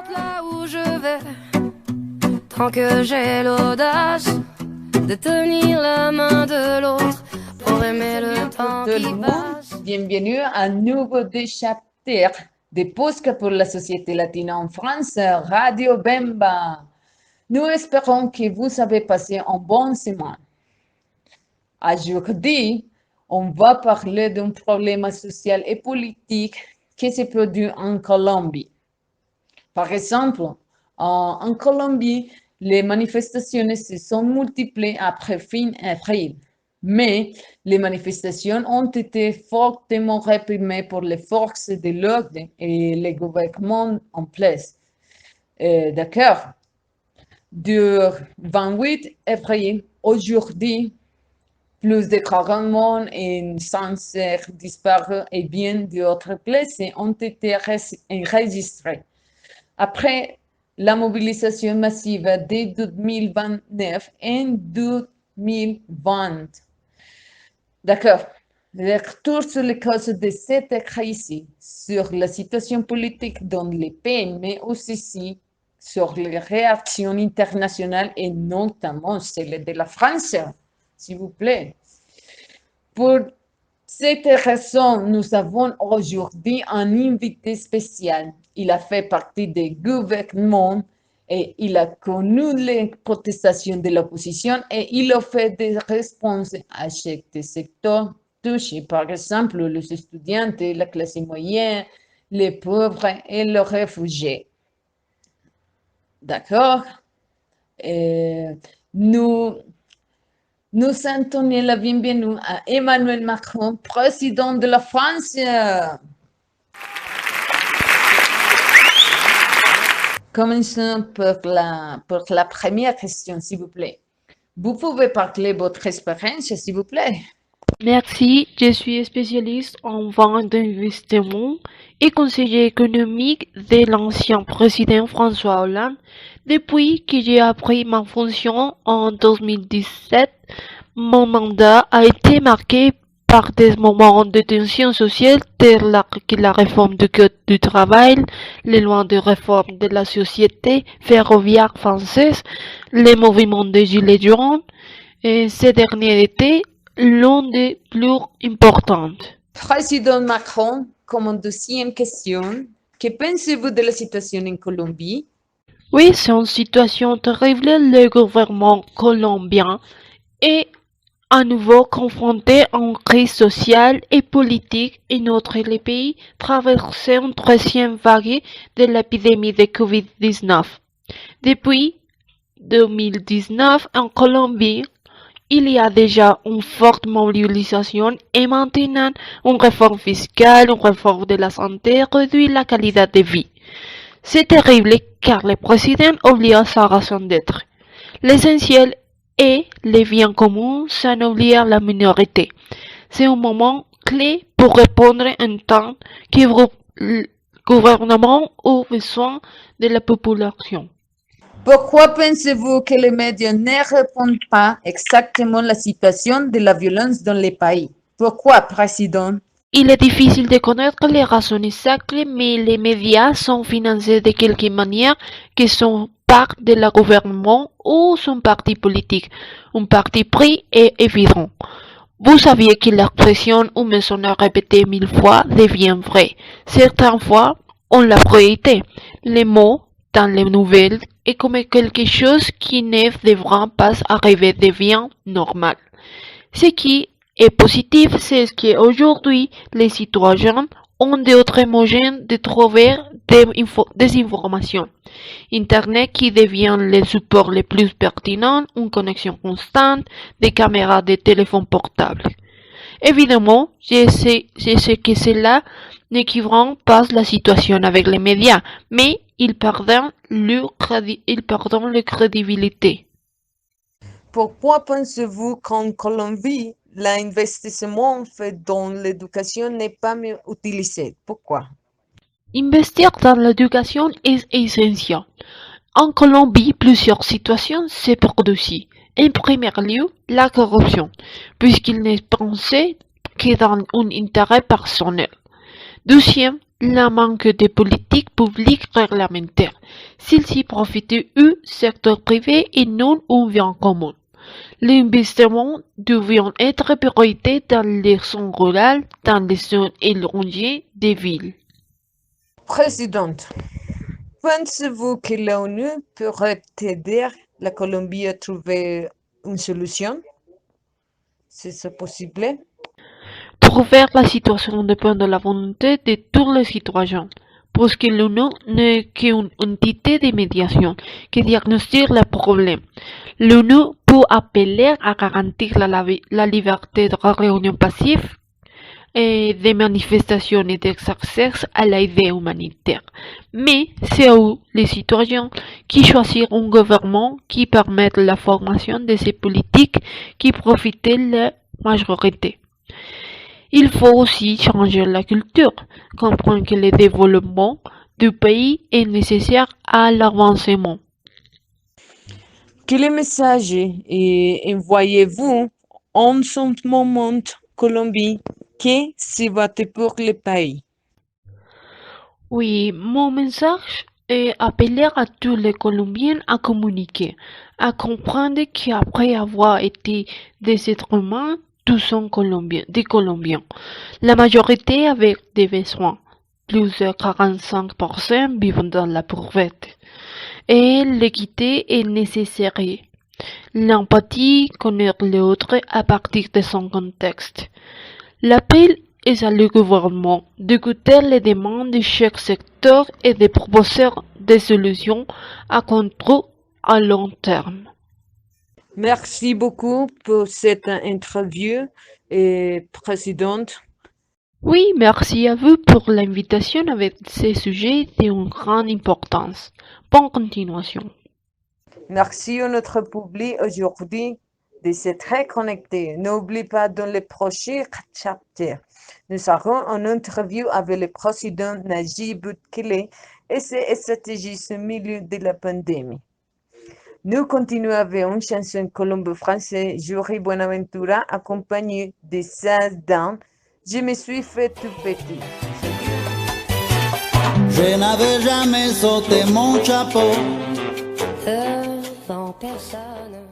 Qu'importe là où je vais, tant que j'ai l'audace de tenir la main de l'autre pour aimer le temps qui passe. Bienvenue à un nouveau chapitre de Posca pour la société latine en France, Radio Bemba. Nous espérons que vous avez passé une bonne semaine. Aujourd'hui, on va parler d'un problème social et politique qui se produit en Colombie. Par exemple, en Colombie, les manifestations se sont multipliées après fin avril, mais les manifestations ont été fortement réprimées par les forces de l'ordre et le gouvernement en place. D'accord. Du 28 avril, aujourd'hui, plus de 40 morts et 500 disparus et bien d'autres blessés ont été enregistrés. Après la mobilisation massive de 2029 et 2020. D'accord. Le retour sur les causes de cette crise, sur la situation politique dans les pays, mais aussi sur les réactions internationales et notamment celle de la France, s'il vous plaît. Pour cette raison, nous avons aujourd'hui un invité spécial. Il a fait partie du gouvernement et il a connu les protestations de l'opposition et il a fait des réponses à chaque secteur touché, par exemple les étudiants, la classe moyenne, les pauvres et les réfugiés. D'accord? Nous souhaitons la bienvenue à Emmanuel Macron, président de la France. Commençons pour la première question, s'il vous plaît. Vous pouvez parler de votre expérience, s'il vous plaît? Merci, je suis spécialiste en vente d'investissement et conseiller économique de l'ancien président François Hollande. Depuis que j'ai appris ma fonction en 2017, mon mandat a été marqué par des moments de tension sociale tels que la réforme du code du travail, les lois de réforme de la société ferroviaire française, les mouvements des gilets jaunes, et ces derniers étaient l'une des plus importantes. Président Macron, comme deuxième question, que pensez-vous de la situation en Colombie? Oui, c'est une situation terrible. Le gouvernement colombien est à nouveau confronté à une crise sociale et politique et notre le pays traverse une troisième vague de l'épidémie de Covid-19. Depuis 2019, en Colombie, il y a déjà une forte mobilisation et maintenant une réforme fiscale, une réforme de la santé réduit la qualité de vie. C'est terrible car le président oublie sa raison d'être. L'essentiel est les biens communs sans oublier la minorité. C'est un moment clé pour répondre en temps que le gouvernement a besoin de la population. Pourquoi pensez-vous que les médias ne répondent pas exactement à la situation de la violence dans les pays? Pourquoi, Président? Il est difficile de connaître les raisons exactes, mais les médias sont financés de quelque manière que sont part de la gouvernement ou son parti politique. Un parti pris est évident. Vous saviez que l'expression « une maison à répéter 1000 fois » devient vraie. Certaines fois, on l'a projeté. Les mots dans les nouvelles est comme quelque chose qui ne devra pas arriver devient normal. Ce qui est positif, c'est qu'aujourd'hui, les citoyens ont d'autres moyens de trouver des informations. Internet qui devient le support le plus pertinent, une connexion constante, des caméras de téléphone portable. Évidemment, je sais que cela n'équivaut pas la situation avec les médias, mais ils perdent leur crédibilité. Pourquoi pensez-vous qu'en Colombie, l'investissement fait dans l'éducation n'est pas mieux utilisé? Pourquoi? Investir dans l'éducation est essentiel. En Colombie, plusieurs situations se produisent. En premier lieu, la corruption, puisqu'il n'est pensé que dans un intérêt personnel. Deuxième, le manque de politiques publiques réglementaires. s'ils y profitent du secteur privé et non un bien commun. L'investissement devient être priorité dans les zones rurales, dans les zones éloignées des villes. Présidente, pensez-vous que l'ONU pourrait aider la Colombie à trouver une solution? Si c'est possible. Trouver la situation dépend de la volonté de tous les citoyens, parce que l'ONU n'est qu'une entité de médiation qui diagnostique les problèmes. L'ONU peut appeler à garantir la liberté de réunion passive et des manifestations et d'exercice à l'aide humanitaire. Mais c'est eux, les citoyens, qui choisissent un gouvernement qui permette la formation de ces politiques qui profitent la majorité. Il faut aussi changer la culture, comprendre que le développement du pays est nécessaire à l'avancement. Quel message envoyez-vous en ce moment Colombie qui se bat pour le pays? Oui, mon message est appeler à tous les Colombiens à communiquer, à comprendre qu'après avoir été des êtres humains, tous sont des Colombiens. La majorité avec des besoins. Plus de 45% vivent dans la pauvreté. Et l'équité est nécessaire. L'empathie, connaître l'autre à partir de son contexte. L'appel est à le gouvernement d'écouter les demandes de chaque secteur et de proposer des solutions à contrôle à long terme. Merci beaucoup pour cette interview, Présidente. Oui, merci à vous pour l'invitation avec ces sujets d'une grande importance. Bonne continuation. Merci à notre public aujourd'hui de s'être connecté. N'oublie pas dans le prochain chapitre, nous aurons une interview avec le président Najib Boukele et ses stratégies au milieu de la pandémie. Nous continuons avec une chanson colombo-française, Jory Buenaventura, accompagnée de Sazdan. Je me suis fait tout petit. Je n'avais jamais sauté mon chapeau Devant personne.